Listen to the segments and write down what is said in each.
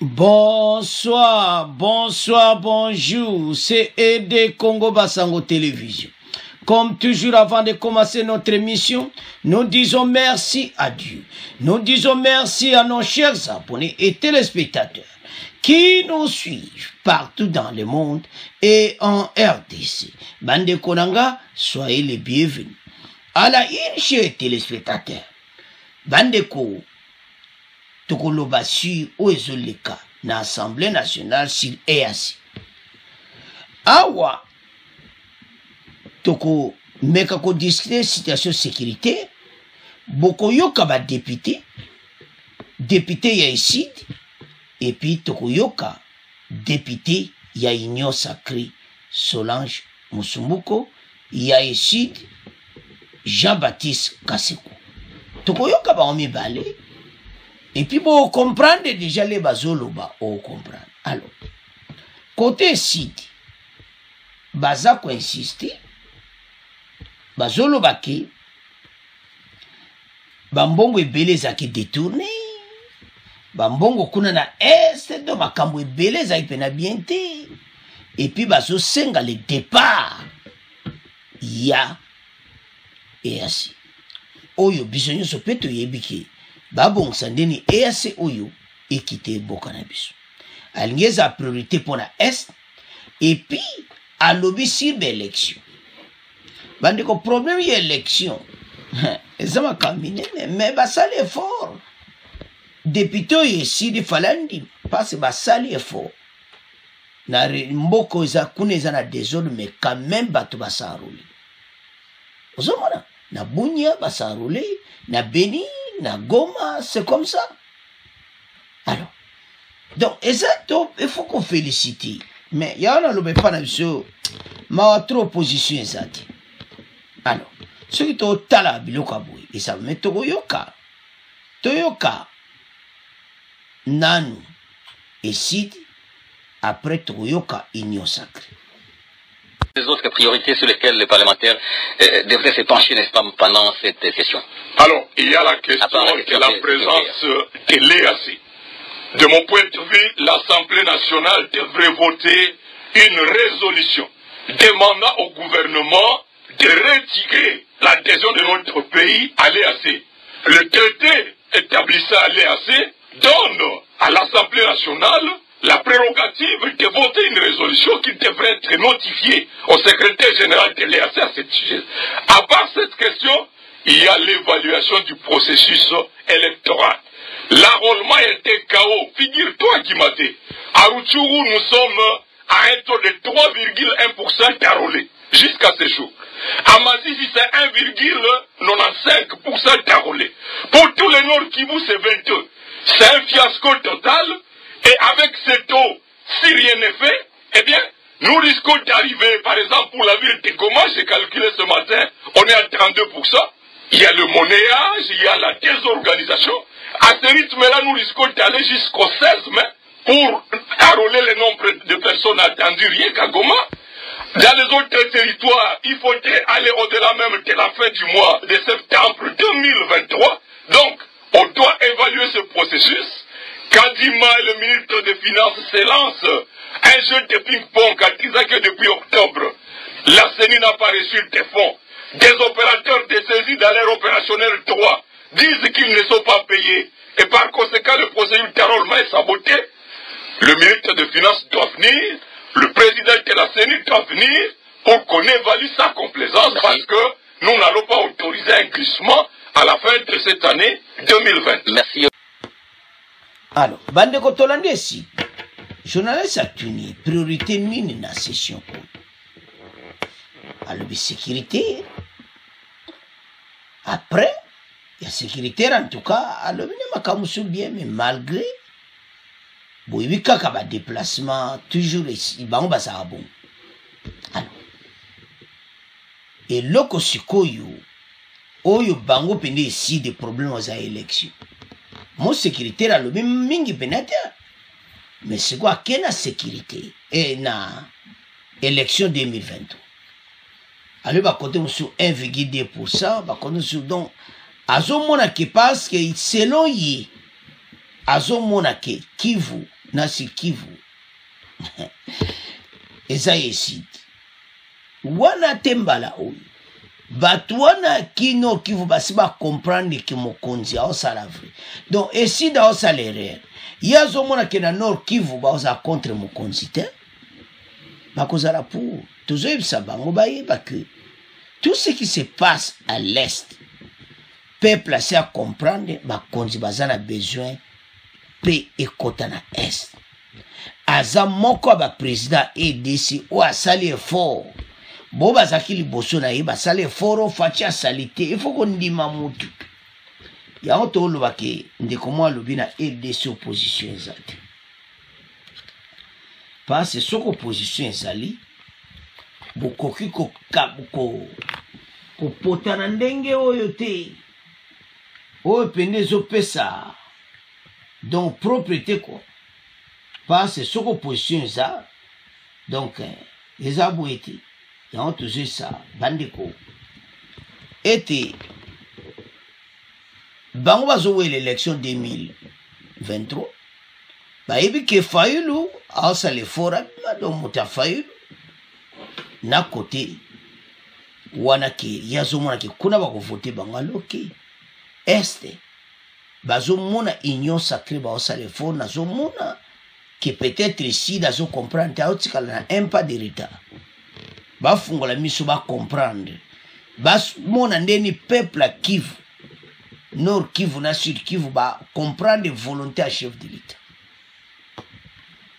Bonsoir, bonsoir, bonjour, c'est Aidé Congo Basango Télévision. Comme toujours, avant de commencer notre émission, nous disons merci à Dieu. Nous disons merci à nos chers abonnés et téléspectateurs qui nous suivent partout dans le monde et en RDC. Bande Konanga, soyez les bienvenus. À la une, chers téléspectateurs, Bande Ko, Tokoloba sur Oezoleka, na Assemblée nationale sur EAC. Awa, Toko meka ko discuter situation sécurité, boko yoka ba député ya ici, et puis toko yoka député ya Union Sacrée Solange Musumbuko, ya ici Jean-Baptiste Kaseko. Toko yoka ba omi balé. Et puis, vous comprenez déjà les bazoloba, vous comprenez. Alors, côté site, bazako insister, bazoloba ki, bambongo ebele zaki détourné, bambongo kuna na est, do makambo ebele zaki pena biente, et puis bazo senga le départ, ya, et ainsi. Oyo, bisonyo sopeto yebiki, Babong Sandeni EAC Oyo et quitter Bokanabis. Alingez a priorité pour la Est et puis à lobby sur l'élection. Bande ko problème y élection. Ça m'a caminé mais ba sali effort. Député ici de Falandi parce ba sali effort. Na mboko za kuneza na désordre mais quand même bato ba sa rouler. Ozomona na Bunia ba sa rouler, na Beni na Goma, c'est comme ça. Alors, donc, exactement, il faut qu'on félicite. Mais il y a un pas d'absolu, mais trop opposition exacte. Alors, ceux qui sont au tala bilokaboui, ils savent, mais Toyoka, Nanu et Sid, après Toyoka, Union Sacrée. Les autres priorités sur lesquelles les parlementaires devraient se pencher, n'est-ce pas, pendant cette session? Alors, il y a la question de la présence de l'EAC. De mon point de vue, l'Assemblée nationale devrait voter une résolution demandant au gouvernement de retirer l'adhésion de notre pays à l'EAC. Le traité établissant à l'EAC donne à l'Assemblée nationale la prérogative de voter une résolution qui devrait être notifiée au secrétaire général de l'EAC à cette sujet. À part cette question, il y a l'évaluation du processus électoral. L'enrôlement était chaos. Figure-toi, Guimaté, à Rutshuru, nous sommes à un taux de 3,1% d'enrôlés jusqu'à ce jour. À Masisi, c'est 1,95% d'enrôlés. Pour tous les Nord Kivu, c'est 22. C'est un fiasco total. Et avec ce taux, si rien n'est fait, eh bien, nous risquons d'arriver, par exemple, pour la ville de Goma, j'ai calculé ce matin, on est à 32%. Il y a le monnayage, il y a la désorganisation. À ce rythme-là, nous risquons d'aller jusqu'au 16 mai pour enrôler le nombre de personnes attendues rien qu'à Goma. Dans les autres territoires, il faudrait aller au-delà même de la fin du mois de septembre 2023. Donc, on doit évaluer ce processus. Kadima, le ministre des Finances, se lance un jeu de ping-pong à disant que depuis octobre, la CENI n'a pas reçu des fonds. Des opérateurs de saisie dans l'air opérationnel 3 disent qu'ils ne sont pas payés. Et par conséquent, le procédure d'enrôlement est saboté. Le ministre des Finances doit venir, le président de la CENI doit venir pour qu'on évalue sa complaisance parce que nous n'allons pas autoriser un glissement à la fin de cette année 2020. Merci. Alors, bande kotolande si journaliste a tenu priorité nini na session ko. Alors, la sécurité. Après, il y a sécurité en tout cas. Alors, il y a bien, mais malgré, il y a un déplacement toujours ici. Il y a un bon. Alors, et là, il y a ici des problèmes aux élections. Mon sécurité a le même mingi benata. Mais c'est quoi qu'il y a sécurité et na élection 2023. Alors, bah côté sur 1,2%, bah côté sur donc azomona ke parce que selon yi azomona ke Kivu nasi Kivu eza eside wana tembala oyo bato wana kino Kivu basi comprendre ki mokonzi aosala vrai donc eside aosala erreur ye azomona ke na Nord Kivu baoza contre mokonzi te bakozala pour tozoyebisa bango bayeba que tout ce qui se passe à l'est peuple assez à comprendre bakonzi baza na besoin pe ekota na est aza moko ba président EDC o asali effort bo bazaki liboso na ye basali effort o faci asali te il faut qu'on ndima mutu yango toloba ke ndeko mwa alobi na EDC opposition ezali parce soko opposition ezali bokoki kopota na ndenge oyo te oyo pende ezopesa donc propriété quoi parce soko opposition eza donc eza boye te yango tozwi sa bandeko ete bango bazowela élection 2023 bayebi ke Fayulu aosala effort abima donc moto Fayulu na kote wana ke ye azomona ke kuna bakovote bango aloke este bazomona union sacrée baosala effort nazomona que peut-être ici dazo comprendre ta otikala na un pas de retard bafungola miso ba comprendre bas mona ndeni peuple à Kivu Nord Kivu na Sud Kivu ba comprendre volonté à chef de l'État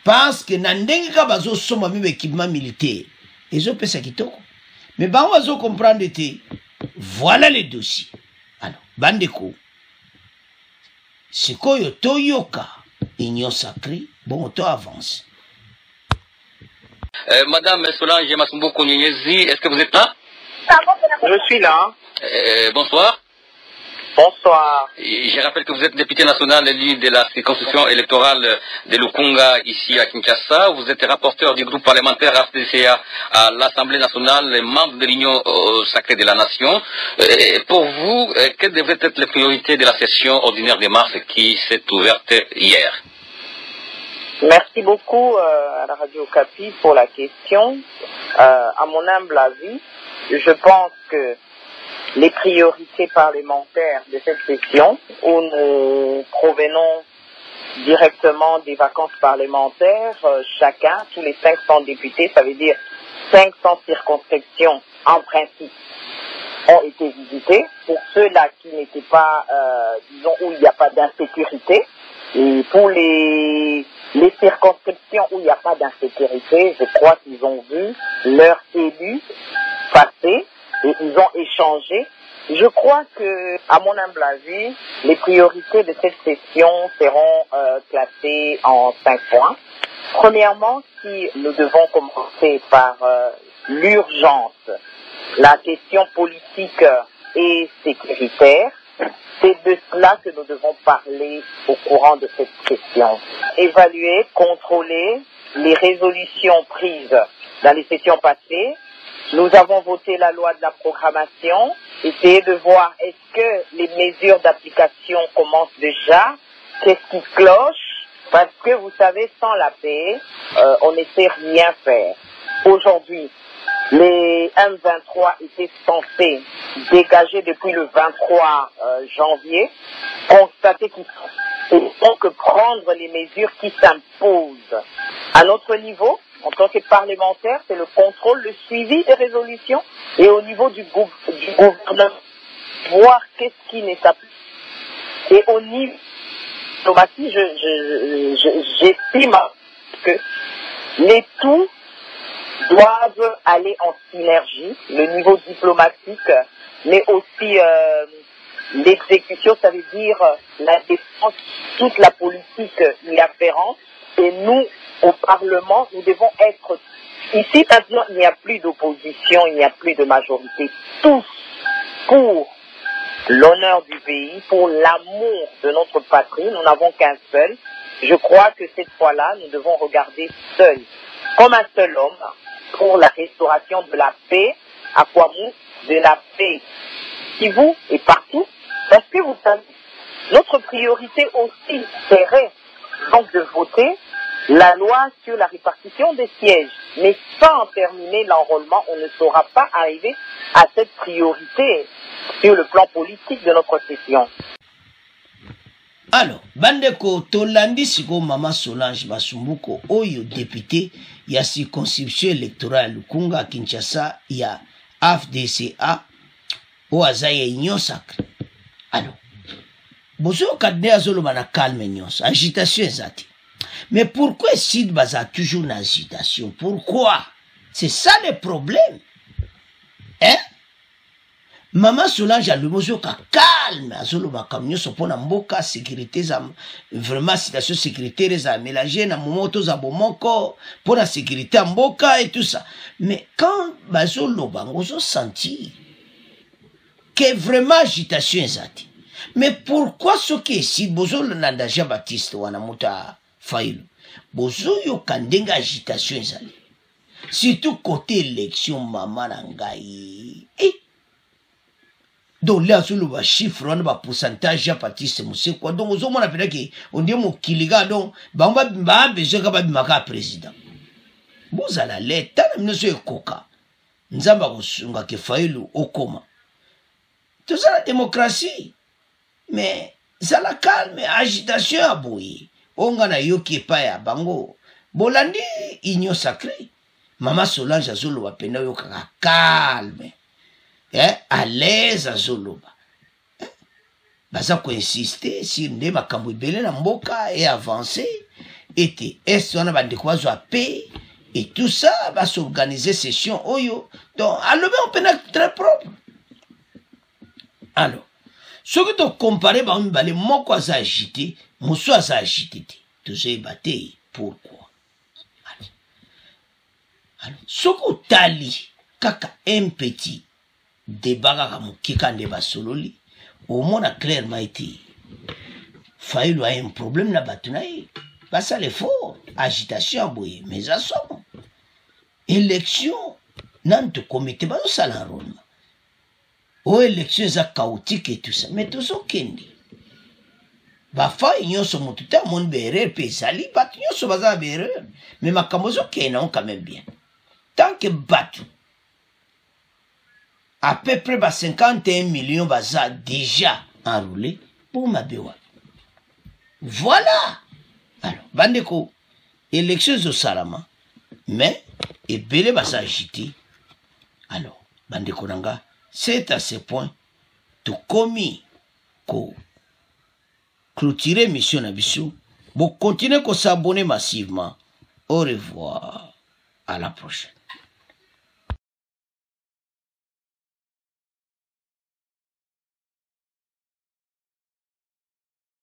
parce que na ndenge ka bazo soma même équipement militaire ezo pesa kitoko mais ba bazo comprendre te voilà les dossiers alors bandeko sikoyo toyoka union sacrée bon auto avance. Madame Solange Masumbo Konyezi, est-ce que vous êtes là? Je suis là. Bonsoir. Bonsoir. Je rappelle que vous êtes député national élu de la circonscription électorale de Lukunga ici à Kinshasa. Vous êtes rapporteur du groupe parlementaire AFDCA à l'Assemblée nationale et membre de l'Union sacrée de la nation. Pour vous, quelles devraient être les priorités de la session ordinaire de mars qui s'est ouverte hier? Merci beaucoup à la Radio Okapi pour la question. À mon humble avis, je pense que les priorités parlementaires de cette session, où nous provenons directement des vacances parlementaires, chacun, tous les 500 députés, ça veut dire 500 circonscriptions en principe, ont été visitées. Pour ceux-là qui n'étaient pas, disons, où il n'y a pas d'insécurité, et pour les circonscriptions où il n'y a pas d'insécurité, je crois qu'ils ont vu leurs élus passer et ils ont échangé. Je crois que, à mon humble avis, les priorités de cette session seront classées en 5 points. Premièrement, si nous devons commencer par l'urgence, la question politique et sécuritaire, c'est de cela que nous devons parler au courant de cette session. Évaluer, contrôler les résolutions prises dans les sessions passées. Nous avons voté la loi de la programmation, essayer de voir est-ce que les mesures d'application commencent déjà, qu'est-ce qui cloche, parce que vous savez, sans la paix, on ne sait rien faire. Aujourd'hui, les M23 étaient censés dégager depuis le 23 janvier, constater qu'ils font que prendre les mesures qui s'imposent. À notre niveau, en tant que parlementaire, c'est le contrôle, le suivi des résolutions et au niveau du gouvernement, voir qu'est-ce qui n'est pas plus. Et au niveau diplomatie, j'estime que les tout doivent aller en synergie, le niveau diplomatique, mais aussi l'exécution, ça veut dire la défense, toute la politique y afférente. Et nous, au Parlement, nous devons être ici. Maintenant, il n'y a plus d'opposition, il n'y a plus de majorité. Tous pour l'honneur du pays, pour l'amour de notre patrie. Nous n'avons qu'un seul. Je crois que cette fois-là, nous devons regarder seul, comme un seul homme, pour la restauration de la paix, à Kwamou, de la paix qui vous et partout. Parce que vous savez, notre priorité aussi serait donc de voter la loi sur la répartition des sièges. Mais sans terminer l'enrôlement, on ne saura pas arriver à cette priorité sur le plan politique de notre session. Alors, bandeko tolandi siko Mama Solange Basumbuko oyo député ya circonscription électorale Lukunga Kinshasa ya AFDCA o azaye union sacrée. Alors, bozo kadne azolo bana calme nyonso, agitation ezati. Mais pourquoi Sid Baza toujours en agitation? Pourquoi? C'est ça le problème. Hein? Mama Solange a le mozo ka calme, azolo ba kamnyo so pona mboka sécurité za vraiment situation sécuritaire za mélanger na momoto za bomoko pona sécurité mboka et tout ça. Mais quand bazolo bango zo sentir que vraiment agitation ezati. Mais pourquoi ce qui est si bozo nanda Jean Baptiste wana muta Fayulu bozo yo kandenga agitation ezali. Surtout côté élection mama nangai. Donc là sur le chiffre on va pourcentage Jean Baptiste Musekwa donc ozo mona pena ki on dit mo kiliga donc ba besoin ka ba bimaka président. Bozala leta na minoso ekoka. Nzamba kosunga ke Fayulu okoma. Tout ça la démocratie. Mais ça la calme, agitation à bouillir. On a yoki pa ya bango. Bolandi union sacrée. Mama Solange azolo wa pena yoka calme. À l'aise azolo ba. Baza ko insister si nde makambo ibele na mboka et avancer. Et est on a bande kwa zo paix et tout ça va s'organiser session oyo. Donc alors on pena très propre. Alors ce que tu compares, les mots qui sont agités, les mots qui sont agités, tu sais, batté, pourquoi? Alors, ce que tu as dit, kaka un petit débat qui est débat solo, au moins a clairement été, Fayulu a un problème na batunaï, pas ça l'effort, agitation, mais ça somme. Élection, nan te comité, pas ça l'enrôlement. Aux élections chaotiques et tout ça, mais tout ça kendi. Bafa union so motuta mon berrer pesali, bat union so baza berrer, mais ma kamozo kenan quand même bien. Tant que batu, à peu près 51 millions baza déjà enroulés pour ma bewa. Voilà. Alors, bandeko, élections au Salama, mais et belé baza agité. Alors, bandeko nanga. C'est à ce point tout commis qu'on clôturer mission Nabisu. Vous continuez à s'abonner massivement. Au revoir. À la prochaine.